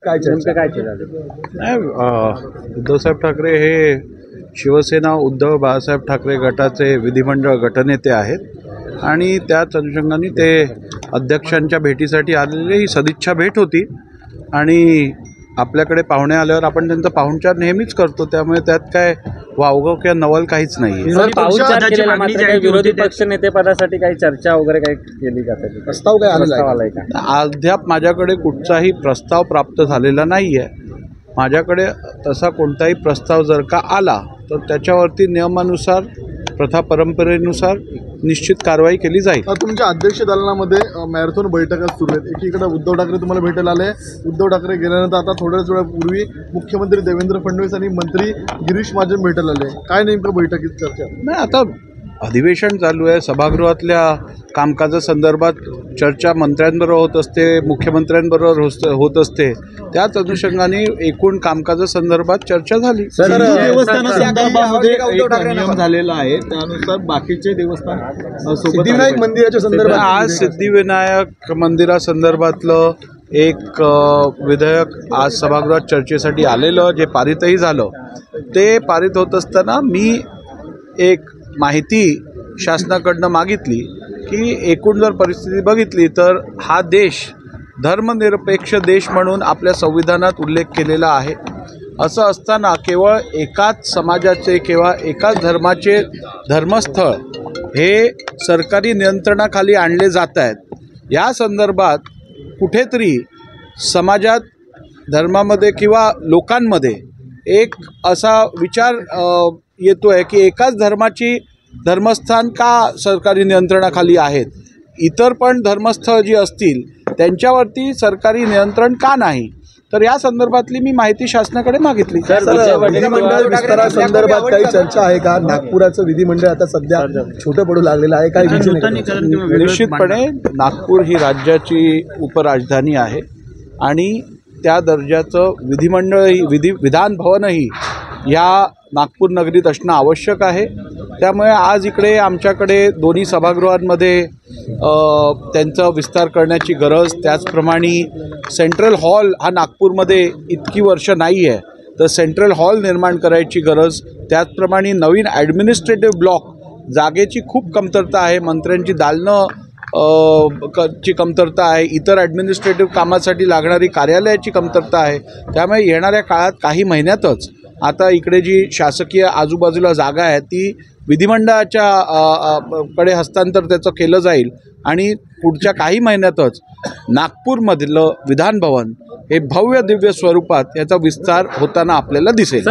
काय उद्धवसाहेब ठाकरे हे शिवसेना उद्धव बाळासाहेब ठाकरे गटाचे विधिमंडळ गटनेते आहेत आणि त्याच अनुषंगाने ते अध्यक्षांच्या भेटीसाठी आलेली ही सदिच्छा भेट होती आणि आपल्याकडे पाहुणे आल्यावर आपण त्यांचा पाहुणचार नेहमीच करतो, त्यामुळे त्यात काय वावगं किंवा नवल काहीच नाही. विरोधी पक्ष नेते पदासाठी काही चर्चा वगैरे काही केली जाते? प्रस्ताव काय आलाय का? अद्याप माझ्याकडे कुठचाही प्रस्ताव प्राप्त झालेला नाही आहे. माझ्याकडे तसा कोणताही प्रस्ताव जर का आला तर त्याच्यावरती नियमानुसार प्रथा परंपरेनुसार निश्चित कारवाई केली जाईल. तुमच्या अध्यक्ष दालनामध्ये मॅरेथॉन बैठका सुरू आहेत. एकीकडे उद्धव ठाकरे तुम्हाला भेटायला आले. उद्धव ठाकरे गेल्यानंतर आता थोड्याच वेळापूर्वी मुख्यमंत्री देवेंद्र फडणवीस आणि मंत्री गिरीश महाजन भेटायला आले. काय नेमकं बैठकीत चर्चा? नाही, आता अधिवेशन चालू आहे. सभागृहातल्या कामकाजासंदर्भात चर्चा मंत्र्यांबरोबर होत असते, मुख्यमंत्र्यांबरोबर होत असते. त्याच अनुषंगाने एकूण कामकाजासंदर्भात चर्चा झाली. नियम झालेला आहे त्यानुसार बाकीचे देवस्थान सिद्धिविनायक मंदिराच्या संदर्भात आज सिद्धिविनायक मंदिरासंदर्भातलं एक विधेयक आज सभागृहात चर्चेसाठी आलेलं, जे पारितही झालं. ते पारित होत असताना मी एक माहिती शासनाकडनं मागितली की एकूण जर परिस्थिती बघितली तर हा देश धर्मनिरपेक्ष देश म्हणून आपल्या संविधानात उल्लेख केलेला आहे. असं असताना केवळ एकाच समाजाचे किंवा एकाच धर्माचे धर्मस्थळ हे सरकारी नियंत्रणाखाली आणले जात आहेत. या संदर्भात कुठेतरी समाजात, धर्मामध्ये किंवा लोकांमध्ये एक असा विचार येतो आहे की एकाच धर्माची धर्मस्थान का सरकारी नियंत्रणाखाली आहेत, इतर पण धर्मस्थळ जी असतील त्यांच्यावरती सरकारी नियंत्रण का नाही. तर या संदर्भातली मी माहिती शासनाकडे मागितली. विधिमंडळ विस्तारासंदर्भात काही चर्चा आहे का? नागपुराचं विधिमंडळ आता सध्या छोटं पडू लागलेलं आहे. काय निश्चितपणे नागपूर ही राज्याची उपराजधानी आहे आणि त्या दर्जाचं विधिमंडळही विधान भवनही या नागपूर नगरीत असणं आवश्यक आहे. त्यामुळे आज इकडे आमच्याकडे दोन्ही सभागृहांमध्ये त्यांचा विस्तार करण्याची गरज, त्याचप्रमाणे सेंट्रल हॉल हा नागपूरमध्ये इतकी वर्ष नाही आहे तर सेंट्रल हॉल निर्माण करायची गरज, त्याचप्रमाणे नवीन ॲडमिनिस्ट्रेटिव्ह ब्लॉक जागेची खूप कमतरता आहे, मंत्र्यांची दालनं ची कमतरता आहे, इतर ॲडमिनिस्ट्रेटिव्ह कामासाठी लागणारी कार्यालयाची कमतरता आहे. त्यामुळे येणाऱ्या काळात काही महिन्यातच आता इकडे जी शासकीय आजूबाजूला जागा आहे ती विधिमंडळाच्या कडे हस्तांतर त्याचं केलं जाईल आणि पुढच्या काही महिन्यातच नागपूरमधलं विधान भवन हे भव्य दिव्य स्वरूपात याचा विस्तार होताना आपल्याला दिसेल.